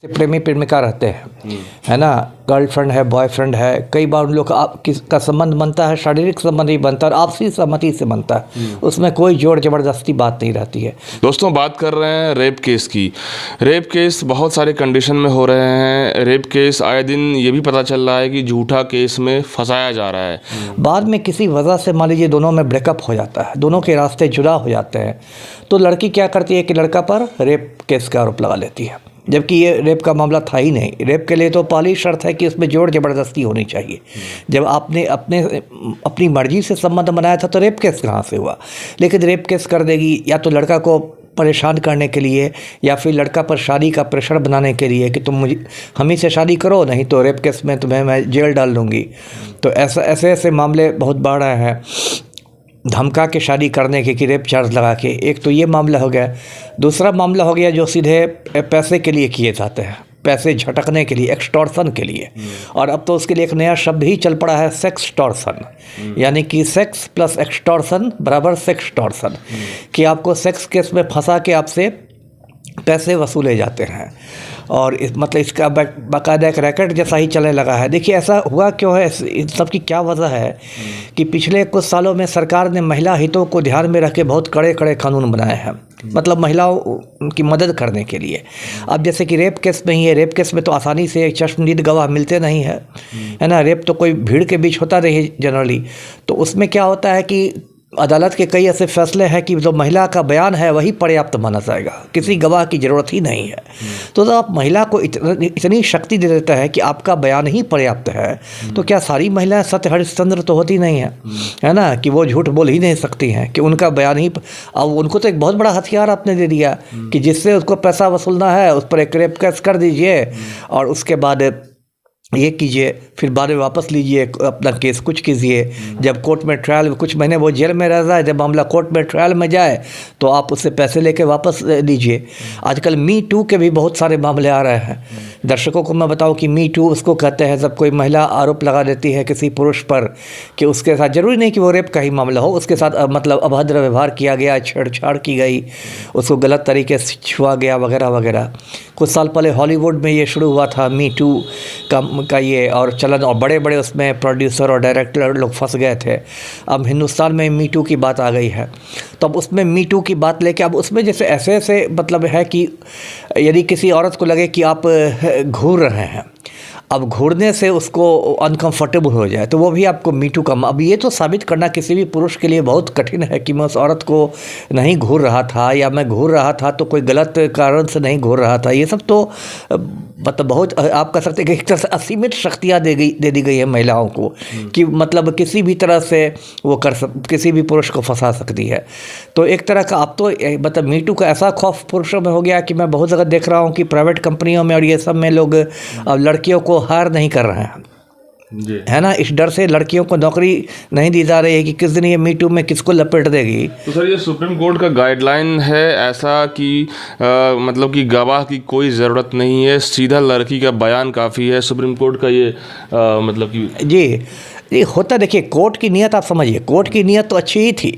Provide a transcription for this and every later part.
प्रेमी प्रेमिका रहते हैं, है ना, गर्लफ्रेंड है, बॉयफ्रेंड है, कई बार उन लोग का संबंध बनता है, शारीरिक संबंध ही बनता है और आपसी सहमति से बनता है, उसमें कोई जोर जबरदस्ती बात नहीं रहती है। दोस्तों, बात कर रहे हैं रेप केस की। रेप केस बहुत सारे कंडीशन में हो रहे हैं। रेप केस आए दिन ये भी पता चल रहा है कि झूठा केस में फंसाया जा रहा है। बाद में किसी वजह से मान लीजिए दोनों में ब्रेकअप हो जाता है, दोनों के रास्ते जुदा हो जाते हैं, तो लड़की क्या करती है कि लड़का पर रेप केस का आरोप लगा लेती है, जबकि ये रेप का मामला था ही नहीं। रेप के लिए तो पहली शर्त है कि उसमें जोर ज़बरदस्ती होनी चाहिए। जब आपने अपनी मर्जी से संबंध बनाया था तो रेप केस कहाँ से हुआ। लेकिन रेप केस कर देगी या तो लड़का को परेशान करने के लिए या फिर लड़का पर शादी का प्रेशर बनाने के लिए कि तुम हम ही से शादी करो, नहीं तो रेप केस में तुम्हें मैं जेल डाल दूँगी। तो ऐसे मामले बहुत बढ़ रहे हैं, धमका के शादी करने के कि रेप चार्ज लगा के। एक तो ये मामला हो गया। दूसरा मामला हो गया जो सीधे पैसे के लिए किए जाते हैं, पैसे झटकने के लिए, एक्सटॉर्शन के लिए। और अब तो उसके लिए एक नया शब्द ही चल पड़ा है, सेक्सटॉर्शन, यानी कि सेक्स प्लस एक्सटॉर्शन बराबर सेक्सटॉर्शन, कि आपको सेक्स केस में फंसा के आपसे पैसे वसूले जाते हैं। और मतलब इसका बाकायदा एक रैकेट जैसा ही चलने लगा है। देखिए ऐसा हुआ क्यों है, इन सब की क्या वजह है कि पिछले कुछ सालों में सरकार ने महिला हितों को ध्यान में रख के बहुत कड़े कड़े कानून बनाए हैं, मतलब महिलाओं की मदद करने के लिए। अब जैसे कि रेप केस में ही है, रेप केस में तो आसानी से चश्मदीद गवाह मिलते नहीं है ना। रेप तो कोई भीड़ के बीच होता नहीं जनरली, तो उसमें क्या होता है कि अदालत के कई ऐसे फैसले हैं कि जो महिला का बयान है वही पर्याप्त माना जाएगा, किसी गवाह की ज़रूरत ही नहीं है। तो जब आप महिला को इतनी शक्ति दे देता है कि आपका बयान ही पर्याप्त है, तो क्या सारी महिलाएं सत्य हरिश्चंद्र तो होती नहीं है ना, कि वो झूठ बोल ही नहीं सकती हैं, कि उनका बयान ही। अब उनको तो एक बहुत बड़ा हथियार आपने दे दिया कि जिससे उसको पैसा वसूलना है उस पर एक रेप केस कर दीजिए और उसके बाद ये कीजिए, फिर बाद में वापस लीजिए अपना केस, कुछ कीजिए। जब कोर्ट में ट्रायल में कुछ महीने वो जेल में रह जाए, जब मामला कोर्ट में ट्रायल में जाए तो आप उससे पैसे लेके वापस दीजिए। आजकल मी टू के भी बहुत सारे मामले आ रहे हैं। दर्शकों को मैं बताऊं कि मी टू उसको कहते हैं जब कोई महिला आरोप लगा देती है किसी पुरुष पर कि उसके साथ, जरूरी नहीं कि वो रेप का ही मामला हो, उसके साथ मतलब अभद्र व्यवहार किया गया, छेड़छाड़ की गई, उसको गलत तरीके से छुआ गया वगैरह वगैरह। कुछ साल पहले हॉलीवुड में ये शुरू हुआ था मी टू का ये और चलन, और बड़े बड़े उसमें प्रोड्यूसर और डायरेक्टर लोग फंस गए थे। अब हिंदुस्तान में मी टू की बात आ गई है, तो अब उसमें मी टू की बात लेके अब उसमें जैसे ऐसे मतलब है कि यदि किसी औरत को लगे कि आप घूर रहे हैं, अब घूरने से उसको अनकंफर्टेबल हो जाए तो वो भी आपको मीटू का। अब ये तो साबित करना किसी भी पुरुष के लिए बहुत कठिन है कि मैं उस औरत को नहीं घूर रहा था, या मैं घूर रहा था तो कोई गलत कारण से नहीं घूर रहा था। ये सब तो मतलब बहुत आप कह सकते हैं कि एक तरह से असीमित शक्तियाँ दे दी गई है महिलाओं को, कि मतलब किसी भी तरह से वो किसी भी पुरुष को फंसा सकती है। तो एक तरह का अब तो मतलब मीटू का ऐसा खौफ पुरुषों में हो गया कि मैं बहुत जगह देख रहा हूँ कि प्राइवेट कंपनियों में और ये सब में लोग अब लड़कियों को हायर नहीं कर रहे हैं, है ना, इस डर से लड़कियों को नौकरी नहीं दी जा रही है कि किस दिन ये मीटू में किसको लपेट देगी। तो सर, ये सुप्रीम कोर्ट का गाइडलाइन है ऐसा कि मतलब कि गवाह की कोई ज़रूरत नहीं है, सीधा लड़की का बयान काफ़ी है, सुप्रीम कोर्ट का ये मतलब कि जी ये होता। देखिए कोर्ट की नीयत आप समझिए, कोर्ट की नीयत तो अच्छी ही थी,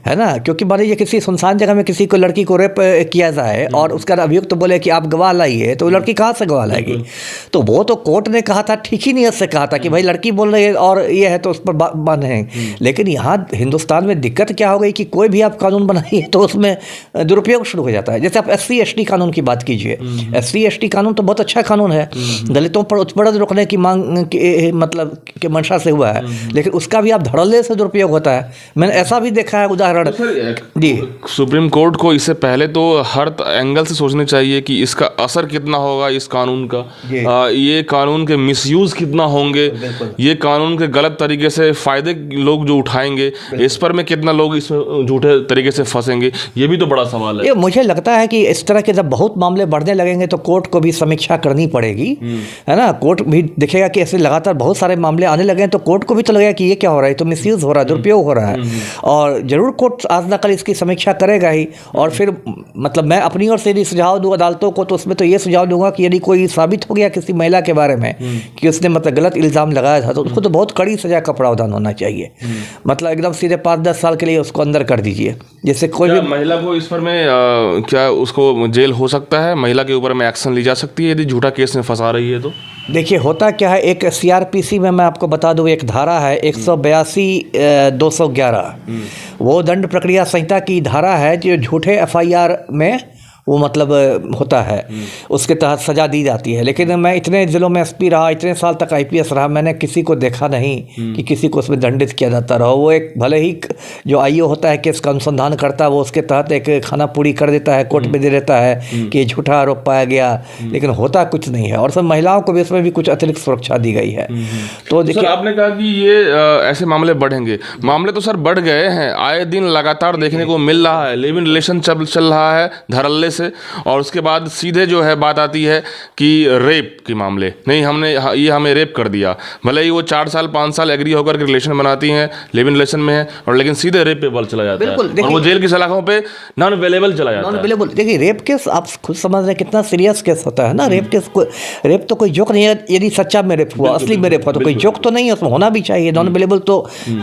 है ना, क्योंकि मान लीजिए किसी सुनसान जगह में किसी को लड़की को रेप किया जाए और उसका अभियुक्त तो बोले कि आप गवाह लाइए, तो लड़की कहाँ से गवाह लाएगी। तो वो तो कोर्ट ने कहा था, ठीक ही नीयत से कहा था कि भाई लड़की बोल रही है और ये है तो उस पर बंद है। लेकिन यहाँ हिंदुस्तान में दिक्कत क्या हो गई कि कोई भी आप कानून बनाइए तो उसमें दुरुपयोग शुरू हो जाता है। जैसे आप SC ST कानून की बात कीजिए, SC ST कानून तो बहुत अच्छा कानून है, दलितों पर उत्पीड़न रोकने की मांग मतलब के मंशा से हुआ है, लेकिन उसका भी आप धड़ल्ले से दुरुपयोग होता है। मैंने ऐसा भी देखा है उदाहरण। जी, सुप्रीम कोर्ट को इससे पहले तो हर एंगल से सोचना चाहिए कि इसका असर कितना होगा इस कानून का, ये कानून के मिसयूज कितना होंगे, ये कानून के गलत तरीके से फायदे लोग जो उठाएंगे, इस पर में कितना लोग इसमें झूठे तरीके से फंसेंगे, ये भी तो बड़ा सवाल है। ये मुझे लगता है कि इस तरह के जब बहुत मामले बढ़ने लगेंगे तो कोर्ट को भी समीक्षा करनी पड़ेगी, है ना। कोर्ट भी देखेगा कि ऐसे लगातार बहुत सारे मामले आने लगे तो कोर्ट कोर्ट को भी तो लगेगा कि ये क्या हो रहा है, तो मिसयूज़ हो रहा है, दुरुपयोग हो रहा है, और ज़रूर कोर्ट आज ना कल इसकी समीक्षा करेगा ही। और फिर मतलब मैं अपनी ओर से यदि सुझाव दूँ अदालतों को, तो उसमें तो ये सुझाव दूंगा कि यदि कोई साबित हो गया किसी महिला के बारे में कि उसने मतलब गलत इल्ज़ाम लगाया था, तो उसको तो बहुत कड़ी सज़ा का प्रावधान होना चाहिए। मतलब एकदम सीधे 5-10 साल के लिए उसको अंदर कर दीजिए, जैसे कोई भी महिला को इस पर में क्या उसको जेल हो सकता है, महिला के ऊपर में एक्शन ली जा सकती है यदि झूठा केस में फंसा रही है तो? देखिए होता क्या है, एक सीआरपीसी में मैं आपको बता दूं, एक धारा है 182/211, वो दंड प्रक्रिया संहिता की धारा है जो झूठे एफआईआर में वो मतलब होता है, उसके तहत सज़ा दी जाती है। लेकिन मैं इतने ज़िलों में एसपी रहा, इतने साल तक आईपीएस रहा, मैंने किसी को देखा नहीं कि किसी को उसमें दंडित किया जाता रहा। वो एक भले ही जो आईओ होता है केस का अनुसंधान करता है, वो उसके तहत एक खाना पूरी कर देता है, कोर्ट में दे देता है कि झूठा आरोप पाया गया, लेकिन होता कुछ नहीं है। और सब महिलाओं को भी इसमें भी कुछ अतिरिक्त सुरक्षा दी गई है। तो देखिए, आपने कहा कि ये ऐसे मामले बढ़ेंगे, मामले तो सर बढ़ गए हैं, आए दिन लगातार देखने को मिल रहा है। लिव इन रिलेशन चल रहा है धड़ल्ले से, और उसके बाद सीधे जो है बात आती है कि रेप के मामले, नहीं ये हमें रेप कर दिया। भले ही वो 4 साल 5 साल एग्री होकर के रिलेशन बनाती हैं, लिव इन रिलेशन में है, और लेकिन सीधे रेप पे बल चला जाता है, और वो जेल की सलाखों पे नॉन अवेलेबल चला जाता है। नॉन अवेलेबल, देखिए रेप केस आप खुद समझ रहे हैं कितना सीरियस केस होता है ना। रेप केस रेप तो कोई जोक नहीं है। यदि सच्चा में रेप हुआ, असली में रेप हुआ, तो कोई जोक तो नहीं है, उसमें होना भी चाहिए, नॉन अवेलेबल तो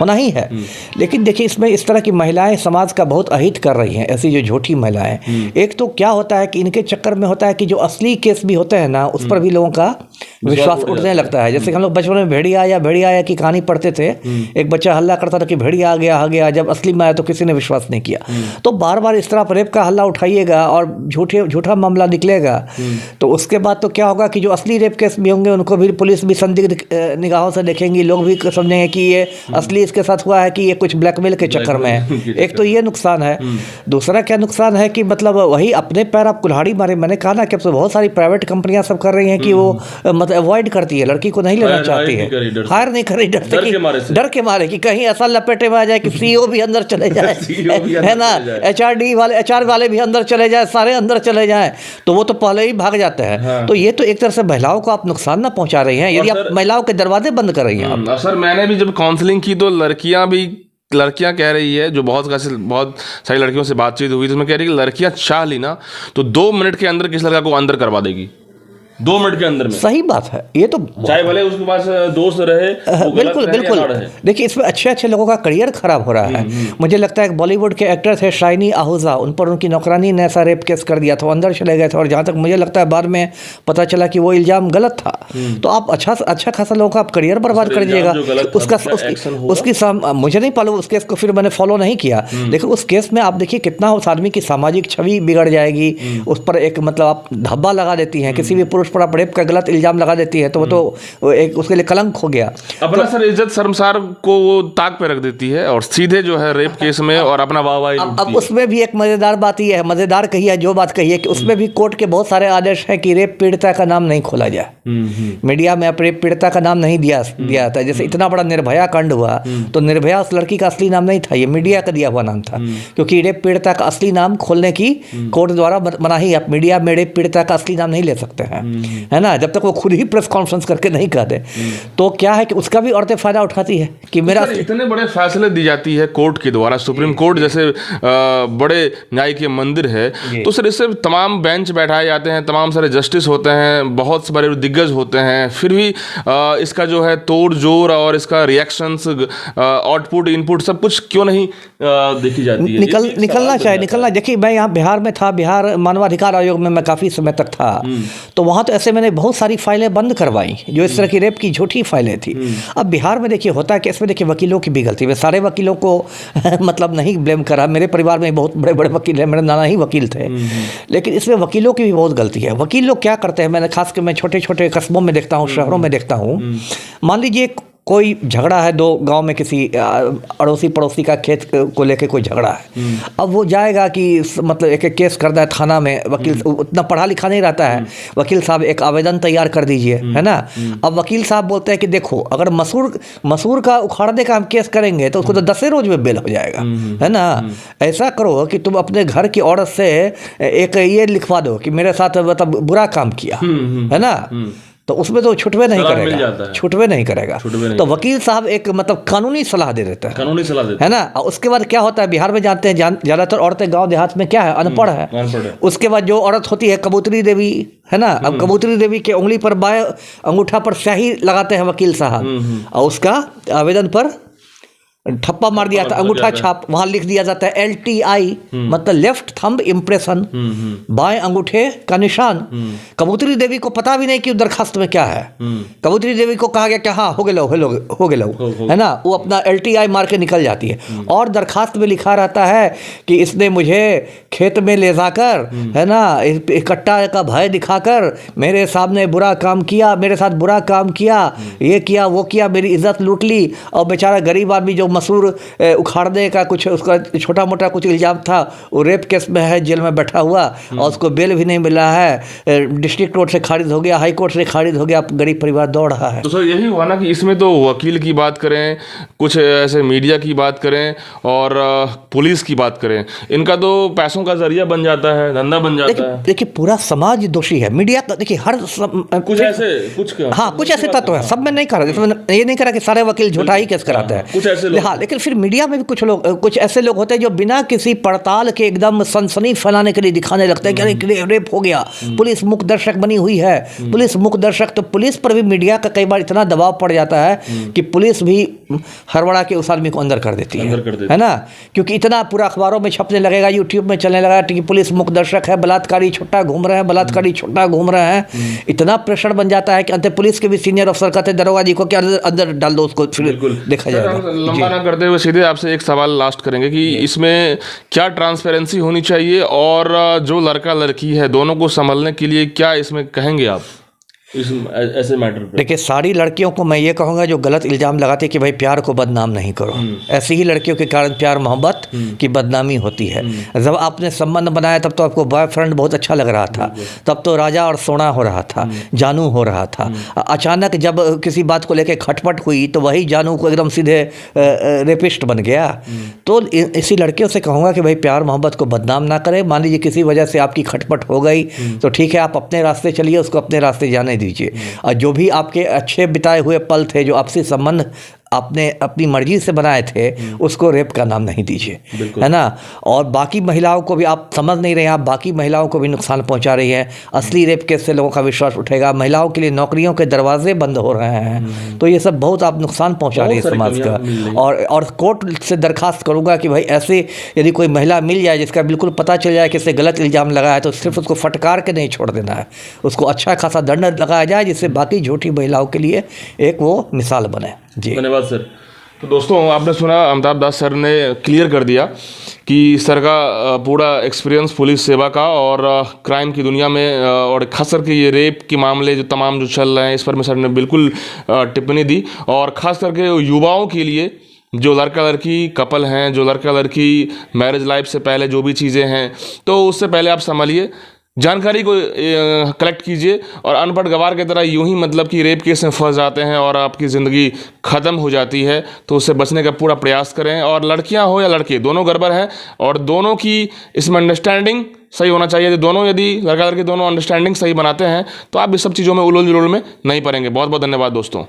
होना ही है। लेकिन देखिए इसमें इस तरह की महिलाएं समाज का बहुत अहित कर रही हैं, ऐसी जो झूठी महिलाएं। एक तो क्या होता है कि इनके चक्कर में होता है कि जो असली केस भी होते हैं ना, उस पर भी लोगों का विश्वास उठने लगता है। जैसे हम लोग बचपन में भेड़िया की कहानी पढ़ते थे, एक बच्चा हल्ला करता था कि भेड़िया आ गया, जब असली में आया तो किसी ने विश्वास नहीं किया। तो बार बार इस तरह रेप का हल्ला उठाइएगा और झूठा मामला निकलेगा, तो उसके बाद तो क्या होगा कि जो असली रेप केस भी होंगे उनको भी पुलिस भी संदिग्ध निगाहों से देखेंगी, लोग भी समझेंगे कि ये असली इसके साथ हुआ है कि ये कुछ ब्लैकमेल के चक्कर में है। एक तो ये नुकसान है। दूसरा क्या नुकसान है कि मतलब वही अपने पैर आप कुल्हाड़ी मारे। मैंने कहा ना कि अब तो बहुत सारी प्राइवेट कंपनियां सब कर रही हैं कि वो मतलब अवॉइड करती है, लड़की को नहीं लेना चाहती है, हायर नहीं कर रही, डर के मारे कि कहीं ऐसा लपेटे में आ जाए कि सीईओ भी अंदर चले जाए, है ना, एचआर वाले भी अंदर चले जाए, सारे अंदर चले जाएं, तो वो तो पहले ही भाग जाते हैं। हाँ। तो ये तो एक तरह से महिलाओं को आप नुकसान ना पहुंचा रही हैं, यदि आप महिलाओं के दरवाजे बंद कर रही हैं। सर मैंने भी जब काउंसलिंग की तो लड़कियां कह रही है, जो बहुत सारी लड़कियों से बातचीत हुई तो उसमें कह रही है कि लड़कियां चाह ली ना तो 2 मिनट के अंदर किस लड़का को अंदर करवा देगी, 2 मिनट के अंदर में। सही बात है, ये तो चाहे भले उसके पास दोस्त रहे, बिल्कुल। देखिए इसमें अच्छे लोगों का करियर खराब हो रहा है। मुझे लगता है बॉलीवुड के एक्टर थे शाइनी आहूजा, उन पर उनकी नौकरानी ने ऐसा रेप केस कर दिया था, अंदर चले गए थे, और जहाँ तक मुझे लगता है बाद में पता चला कि वो इल्जाम गलत था। तो आप अच्छा खासा लोगों का आप करियर बर्बाद कर दीजिएगा। मुझे नहीं मालूम उस केस को, फिर मैंने फॉलो नहीं किया, लेकिन उस केस में आप देखिए कितना उस आदमी की सामाजिक छवि बिगड़ जाएगी। उस पर एक मतलब आप धब्बा लगा देती हैं, किसी भी पुरुष पर आप रेप का गलत इल्जाम लगा देती है, तो वो तो एक उसके लिए कलंक हो गया। अपना सर इज्जत शर्मसार को वो ताक पे रख देती है, और सीधे जो है रेप केस में और अपना वाहवाही। अब उसमें भी एक मजेदार बात ये है, मजेदार कही है जो बात कही है, कि उसमें भी कोर्ट के बहुत सारे आदेश हैं कि रेप पीड़िता का नाम नहीं खोला जाए, मीडिया में आप रेप पीड़िता का नाम नहीं दिया जाता। जैसे इतना बड़ा निर्भया कांड हुआ, तो निर्भया उस लड़की का असली नाम नहीं था, ये मीडिया का दिया हुआ नाम था, क्योंकि रेप पीड़िता का असली नाम खोलने की कोर्ट द्वारा मनाही। आप मीडिया में रेप पीड़िता का असली नाम नहीं ले सकते हैं, है ना, जब तक वो खुद ही प्रेस कॉन्फ्रेंस करके नहीं कहते। तो क्या है कि उसका भी औरतें फायदा उठाती है कि मेरा इतने बड़े फैसले दी जाती है कोर्ट के द्वारा, सुप्रीम कोर्ट जैसे बड़े न्याय के मंदिर है, तो सर इससे तमाम बेंच बैठाए जाते हैं, तमाम सारे जस्टिस होते हैं, बहुत से बड़े दिग्गज होते हैं, फिर भी इसका जो है तोड़ जोड़ और इसका रिएक्शंस, आउटपुट इनपुट सब कुछ क्यों नहीं देखी जाती है? निकलना चाहिए। देखिए मैं यहाँ बिहार में था, बिहार मानवाधिकार आयोग में मैं काफ़ी समय तक था, तो वहाँ तो ऐसे मैंने बहुत सारी फाइलें बंद करवाई जो इस तरह की रेप की झूठी फाइलें थी। अब बिहार में देखिए होता है कि इसमें देखिए वकीलों की भी गलती है। मैं सारे वकीलों को मतलब नहीं ब्लेम करा, मेरे परिवार में बहुत बड़े बड़े वकील हैं, मेरे नाना ही वकील थे, लेकिन इसमें वकीलों की भी बहुत गलती है। वकील लोग क्या करते हैं, मैंने खास कर मैं छोटे छोटे कस्बों में देखता हूँ, शहरों में देखता हूँ, मान लीजिए कोई झगड़ा है, 2 गांव में किसी अड़ोसी पड़ोसी का खेत को लेके कोई झगड़ा है। अब वो जाएगा कि मतलब एक केस करता है थाना में, वकील उतना पढ़ा लिखा नहीं रहता है, वकील साहब एक आवेदन तैयार कर दीजिए, है ना। अब वकील साहब बोलते हैं कि देखो अगर मसूर का उखाड़ने का हम केस करेंगे तो उसको तो 10 रोज में बेल हो जाएगा, है ना। ऐसा करो कि तुम अपने घर की औरत से एक ये लिखवा दो कि मेरे साथ मतलब बुरा काम किया, है ना, तो उसमें तो छुटवे नहीं सलाह मिल करेगा, जाता है। छुटवे नहीं करेगा। तो वकील साहब एक मतलब कानूनी सलाह दे देता है, कानूनी सलाह देते है ना। और उसके बाद क्या होता है, बिहार में जानते हैं ज़्यादातर औरतें गांव देहात में क्या है, अनपढ़ है। अनपढ़ है। उसके बाद जो औरत होती है कबूतरी देवी, है ना। अब कबूतरी देवी के उंगली पर बाएं अंगूठा पर स्याही लगाते हैं वकील साहब, और उसका आवेदन पर ठप्पा मार दिया था, अंगूठा छाप, वहां लिख दिया जाता है LTI, मतलब लेफ्ट थंब इम्प्रेशन, बाएं अंगूठे का निशान। कबूतरी देवी को पता भी नहीं कि दरखास्त में क्या है। कबूतरी देवी को कहा गया कि हाँ हो गया, है ना। वो अपना LTI मार के निकल जाती है, और दरखास्त में लिखा रहता है कि इसने मुझे खेत में ले जाकर, है ना, इकट्ठा का भय दिखाकर मेरे सामने बुरा काम किया, मेरे साथ बुरा काम किया, ये किया वो किया, मेरी इज्जत लूट ली। और बेचारा गरीब आदमी जो मसूर उखाड़ने का कुछ उसका छोटा मोटा कुछ इल्ज़ाम था, वो रेप केस में है, जेल में बैठा हुआ, और उसको बेल भी नहीं मिला है, डिस्ट्रिक्ट कोर्ट से खारिज हो गया, हाई कोर्ट से खारिज हो गया, गरीब परिवार दौड़ रहा है। तो सर यही हुआ ना कि इसमें तो वकील की बात करें, कुछ ऐसे मीडिया की बात करें, और पुलिस की बात करें, इनका तो पैसों का जरिया बन जाता है, धंधा बन जाता है। देखिए पूरा समाज दोषी है, मीडिया का देखिए हर कुछ ऐसे कुछ ऐसे तत्व है, सब में नहीं करा, इसमें ये नहीं करा कि सारे वकील झूठा ही केस कराते हैं, कुछ ऐसे हाँ। लेकिन फिर मीडिया में भी कुछ ऐसे लोग होते हैं जो बिना किसी पड़ताल के एकदम सनसनी फैलाने के लिए दिखाने लगते हैं कि अरे रेप हो गया, पुलिस मुख्य दर्शक बनी हुई है, पुलिस मुख्य दर्शक। तो पुलिस पर भी मीडिया का कई बार इतना दबाव पड़ जाता है कि पुलिस भी हड़बड़ा के उस आदमी को अंदर कर देती है ना, क्योंकि इतना पूरा अखबारों में छपने लगेगा, यूट्यूब में चलने लगा कि पुलिस मुख्य दर्शक है, बलात्कारी छुट्टा घूम रहे हैं, बलात्कारी छुट्टा घूम रहे हैं। इतना प्रेशर बन जाता है कि अंत पुलिस के भी सीनियर अफसर कहते हैं दरोगा जी को कि अंदर डाल दो उसको, फिर देखा जाएगा। लंबा ना करते हुए सीधे आपसे एक सवाल लास्ट करेंगे कि इसमें क्या ट्रांसपेरेंसी होनी चाहिए, और जो लड़का लड़की है दोनों को संभलने के लिए क्या इसमें कहेंगे आप इस ऐसे मैटर पे? देखिए सारी लड़कियों को मैं ये कहूँगा जो गलत इल्ज़ाम लगाते हैं कि भाई प्यार को बदनाम नहीं करो, ऐसी ही लड़कियों के कारण प्यार मोहब्बत की बदनामी होती है। जब आपने संबंध बनाया तब तो आपको बॉयफ्रेंड बहुत अच्छा लग रहा था, तब तो राजा और सोना हो रहा था, जानू हो रहा था। अचानक जब किसी बात को लेकर खटपट हुई तो वही जानू को एकदम सीधे रेपिस्ट बन गया। तो इसी लड़कियों से कहूँगा कि भाई प्यार मोहब्बत को बदनाम ना करें। मान लीजिए किसी वजह से आपकी खटपट हो गई तो ठीक है, आप अपने रास्ते चलिए, उसको अपने रास्ते जाने दीजिए। और जो भी आपके अच्छे बिताए हुए पल थे, जो आपसी संबंध आपने अपनी मर्जी से बनाए थे, उसको रेप का नाम नहीं दीजिए, है ना। और बाकी महिलाओं को भी आप समझ नहीं रहे हैं, आप बाकी महिलाओं को भी नुकसान पहुंचा रही हैं। असली रेप केस से लोगों का विश्वास उठेगा, महिलाओं के लिए नौकरियों के दरवाजे बंद हो रहे हैं, तो ये सब बहुत आप नुकसान पहुंचा रही है समाज का। और कोर्ट से दरखास्त करूंगा कि भाई ऐसे यदि कोई महिला मिल जाए जिसका बिल्कुल पता चल जाए कि इससे गलत इल्ज़ाम लगाया है, तो सिर्फ उसको फटकार के नहीं छोड़ देना है, उसको अच्छा खासा दंड लगाया जाए, जिससे बाकी झूठी महिलाओं के लिए एक वो मिसाल बने। जी धन्यवाद सर। तो दोस्तों आपने सुना, अमिताभ दास सर ने क्लियर कर दिया कि सर का पूरा एक्सपीरियंस पुलिस सेवा का और क्राइम की दुनिया में, और खास करके ये रेप के मामले जो तमाम जो चल रहे हैं, इस पर में सर ने बिल्कुल टिप्पणी दी। और ख़ास करके युवाओं के लिए, जो लड़का लड़की कपल हैं, जो लड़का लड़की मैरिज लाइफ से पहले जो भी चीज़ें हैं, तो उससे पहले आप संभालिए, जानकारी को कलेक्ट कीजिए, और अनपढ़ गवार की तरह यूं ही मतलब कि रेप केस में फंस जाते हैं और आपकी ज़िंदगी ख़त्म हो जाती है। तो उससे बचने का पूरा प्रयास करें, और लड़कियां हो या लड़के, दोनों गड़बड़ हैं, और दोनों की इसमें अंडरस्टैंडिंग सही होना चाहिए। दोनों यदि लड़का लड़की दोनों अंडरस्टैंडिंग सही बनाते हैं तो आप इस सब चीज़ों में उलझ में नहीं पड़ेंगे। बहुत बहुत धन्यवाद दोस्तों।